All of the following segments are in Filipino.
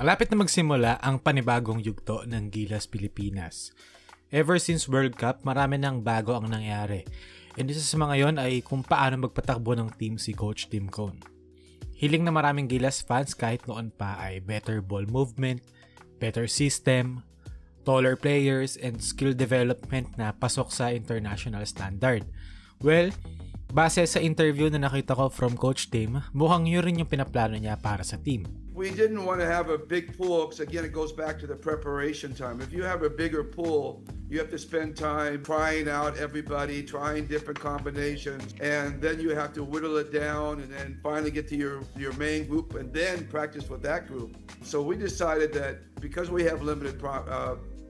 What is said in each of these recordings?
Malapit na magsimula ang panibagong yugto ng Gilas Pilipinas. Ever since World Cup, marami nang bago ang nangyari. And isa sa mga yon ay kung paano magpatakbo ng team si Coach Tim Cone. Hiling na maraming Gilas fans kahit noon pa ay better ball movement, better system, taller players, and skill development na pasok sa international standard. Well, base sa interview na nakita ko from Coach Tim, mukhang yun rin yung pinaplano niya para sa team. We didn't want to have a big pool because, again, it goes back to the preparation time. If you have a bigger pool, you have to spend time trying out everybody, trying different combinations, and then you have to whittle it down and then finally get to your main group and then practice with that group. So we decided that because we have limited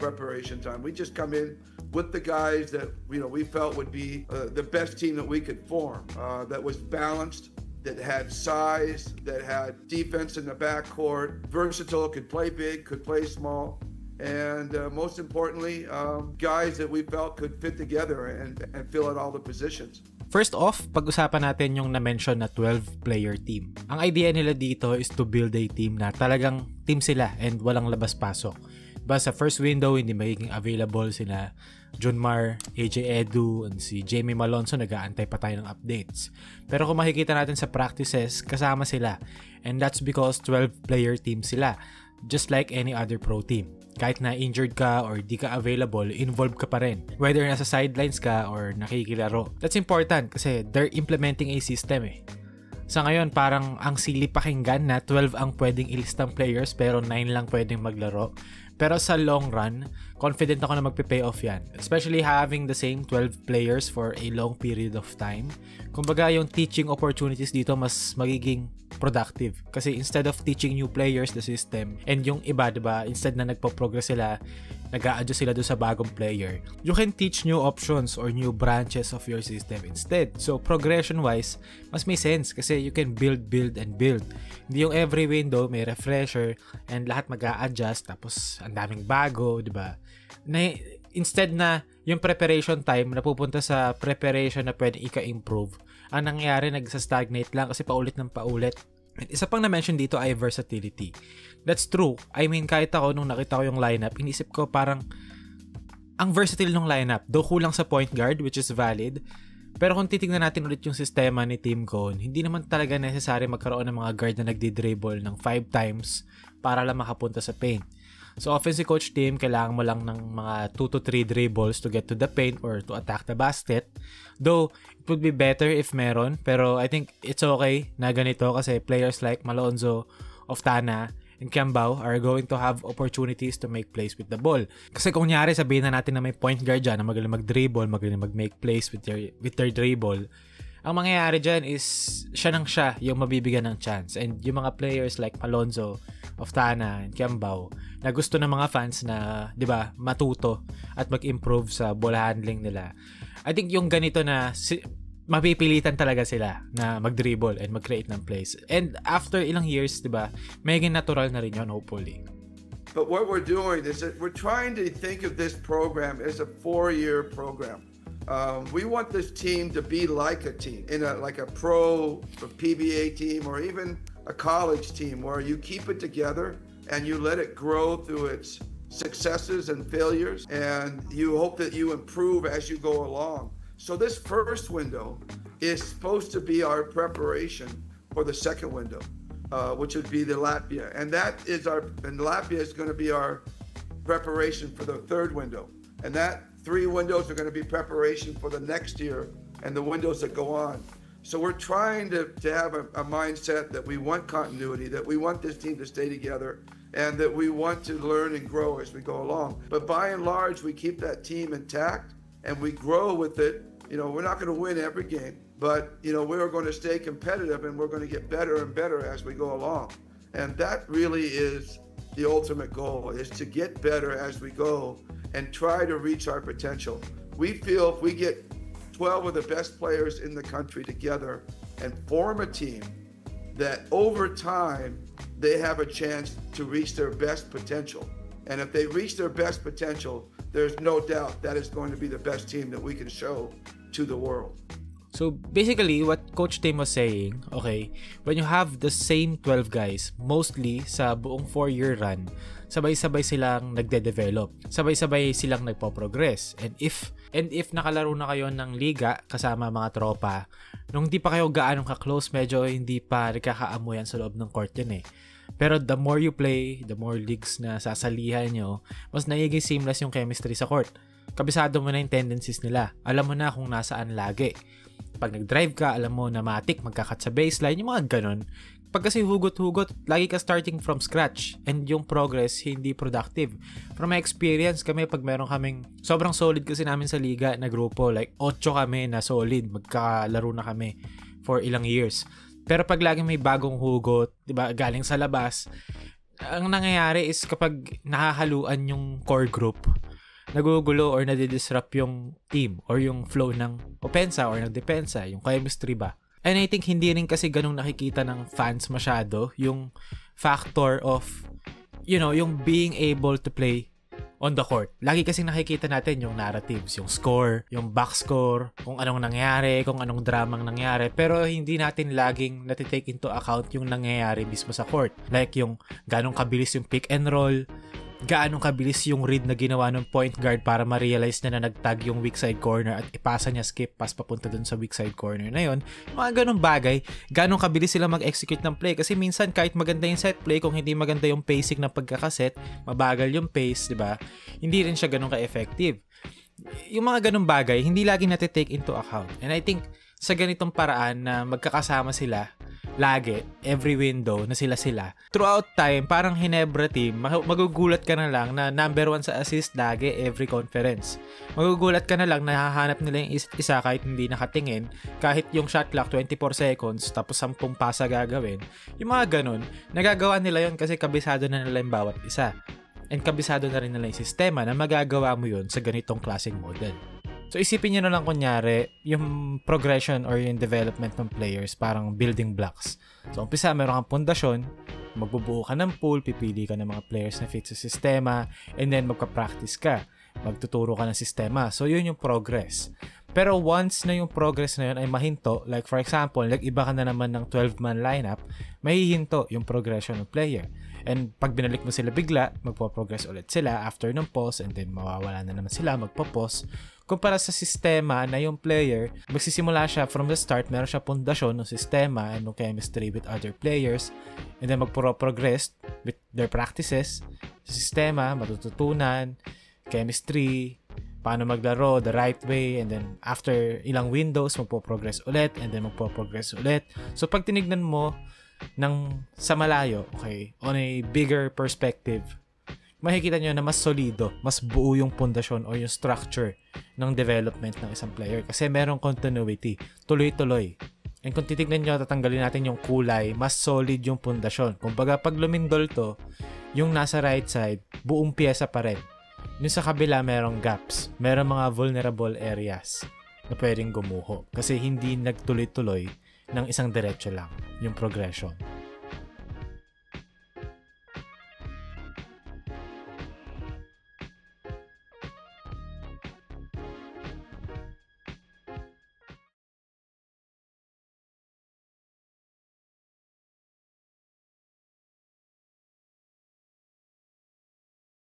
preparation time, we just come in with the guys that we felt would be the best team that we could form, that was balanced, that had size, that had defense in the backcourt, versatile, could play big, could play small, and most importantly, guys that we felt could fit together and fill out all the positions. First off, pag-usapan natin yung na-mention na 12-player team. Ang idea nila dito is to build a team na talagang team sila and walang labas-pasok. Diba sa first window, hindi magiging available sila Junmar, AJ Edu, and si Jamie Malonzo, nag-aantay pa tayo ng updates. Pero kung makikita natin sa practices, kasama sila. And that's because 12-player team sila. Just like any other pro team. Kahit na injured ka or di ka available, involved ka pa rin. Whether nasa sidelines ka or nakikilaro. That's important kasi they're implementing a system eh. Sa ngayon, parang ang silip pakinggan na 12 ang pwedeng ilistang players pero 9 lang pwedeng maglaro. Pero sa long run, confident ako na magpe-pay off yan. Especially having the same 12 players for a long period of time. Kumbaga yung teaching opportunities dito mas magiging productive. Kasi instead of teaching new players the system, and yung iba, diba, instead na nagpo-progress sila, nag-a-adjust sila doon sa bagong player, you can teach new options or new branches of your system instead. So progression-wise, mas may sense kasi you can build, and build. Hindi yung every window may refresher and lahat mag-a-adjust tapos ang daming bago, diba? Instead na yung preparation time napupunta sa preparation na pwede ika-improve, ang nangyayari nagsa-stagnate lang kasi paulit ng paulit. And isa pang na-mention dito ay versatility. That's true. I mean, kahit ako nung nakita ko yung lineup, inisip ko parang ang versatile ng lineup. Though kulang sa point guard, which is valid. Pero kung titignan natin ulit yung sistema ni Tim Cone, hindi naman talaga necessary magkaroon ng mga guard na nagdi-dribble ng 5 times para lang makapunta sa paint. So often si Coach Tim, kailangan mo lang ng mga 2 to 3 dribbles to get to the paint or to attack the basket. Though, it would be better if meron, pero I think it's okay na ganito kasi players like Malonzo, Oftana, and Kiambao are going to have opportunities to make plays with the ball. Kasi kung nyari sabihin na natin na may point guard dyan na magaling mag-dribble, magaling mag-make plays with their dribble, ang mangyayari dyan is siya yung mabibigyan ng chance. And yung mga players like Malonzo, Oftana, and Kiambao na gusto ng mga fans na, di ba, matuto at mag-improve sa ball handling nila. I think yung ganito na mapipilitan talaga sila na mag-dribble and mag-create ng plays. And after ilang years, di ba, magiging natural na rin yun, hopefully. But what we're doing is that we're trying to think of this program as a 4-year program. We want this team to be like a team, like a pro or PBA team or even a college team where you keep it together and you let it grow through its successes and failures, and you hope that you improve as you go along. So this first window is supposed to be our preparation for the second window, which would be the Latvia. And Latvia is going to be our preparation for the third window. And that 3 windows are going to be preparation for the next year and the windows that go on. So we're trying to have a mindset that we want continuity, that we want this team to stay together, and that we want to learn and grow as we go along. But by and large, we keep that team intact and we grow with it. We're not going to win every game, but, we're going to stay competitive and we're going to get better and better as we go along. And that really is the ultimate goal, is to get better as we go and try to reach our potential. We feel if we get 12 of the best players in the country together and form a team, that over time they have a chance to reach their best potential. And if they reach their best potential, there's no doubt that is going to be the best team that we can show to the world. So basically, what Coach Tim was saying, okay, when you have the same 12 guys, mostly sa buong 4-year run, sabay-sabay silang nagde-develop. Sabay-sabay silang nagpo-progress. And if nakalaro na kayo ng liga kasama mga tropa, nung di pa kayo gaanong ka-close, medyo hindi pa nagkakaamuyan sa loob ng court yan eh. Pero the more you play, the more leagues na sasalihan nyo, mas nagiging seamless yung chemistry sa court. Kabisado mo na yung tendencies nila. Alam mo na kung nasaan lagi. Pag nag-drive ka, alam mo na matik, magkakat sa baseline, yung mga ganun. Pag kasi hugot-hugot, lagi ka starting from scratch and yung progress hindi productive. From my experience kami, pag meron kaming sobrang solid kasi namin sa liga na grupo, like 8 kami na solid, magkalaro na kami for ilang years. Pero pag laging may bagong hugot, diba, galing sa labas, ang nangyayari is kapag nakahaluan yung core group, nagugulo or nadidisrupt yung team or yung flow ng opensa or ng depensa, yung chemistry ba. And I think hindi rin kasi ganung nakikita ng fans masyado yung factor of, you know, yung being able to play on the court. Lagi kasi nakikita natin yung narratives, yung score, yung box score, kung anong nangyari, kung anong dramang nangyari, pero hindi natin laging natitake into account yung nangyayari mismo sa court. Like yung ganong kabilis yung pick and roll, gaano kabilis yung read na ginawa ng point guard para ma-realize na nagtag yung weak side corner at ipasa niya skip pass papunta dun sa weak side corner na yun. Mga ganong bagay, gaano kabilis sila mag-execute ng play kasi minsan kahit maganda yung set play, kung hindi maganda yung pacing ng pagkakaset, mabagal yung pace, di ba? Hindi rin siya ganun ka-effective. Yung mga ganong bagay, hindi lagi natitake into account. And I think sa ganitong paraan na magkakasama sila lagi, every window na sila throughout time, parang Hinebra team, magugulat ka na lang na number 1 sa assist lagi every conference. Magugulat ka na lang na hahanap nila yung isa kahit hindi nakatingin, kahit yung shot clock 24 seconds tapos 10 pasa gagawin. Yung mga ganun, nagagawa nila yun kasi kabisado na nila yung bawat isa. And kabisado na rin nila yung sistema na magagawa mo yun sa ganitong klaseng model. So isipin nyo na lang kunyari, yung progression or yung development ng players, parang building blocks. So umpisa, meron kang pundasyon, magbubuo ka ng pool, pipili ka ng mga players na fit sa sistema, and then magka-practice ka, magtuturo ka ng sistema. So yun yung progress. Pero once na yung progress na yun ay mahinto, like for example, like iba ka na naman ng 12-man lineup, mahihinto yung progression ng player. And pag binalik mo sila bigla, magpo-progress ulit sila after ng pause, and then mawawala na naman sila, magpo-pause. Kumpara sa sistema na yung player, magsisimula siya from the start, meron siya pundasyon ng sistema and ng chemistry with other players, and then magpo-progress with their practices sa sistema, matututunan, chemistry, paano maglaro the right way, and then after ilang windows, magpo-progress ulit, and then magpo-progress ulit. So pag tinignan mo sa malayo, okay, on a bigger perspective, makikita nyo na mas solido, mas buo yung pundasyon o yung structure ng development ng isang player kasi merong continuity, tuloy-tuloy. And kung titignan nyo, tatanggalin natin yung kulay, mas solid yung pundasyon. Kumbaga, pag lumindol to, yung nasa right side, buong pyesa pa rin. Yung sa kabila, merong gaps, merong mga vulnerable areas na pwedeng gumuho kasi hindi nagtuloy-tuloy ng isang diretso lang yung progression.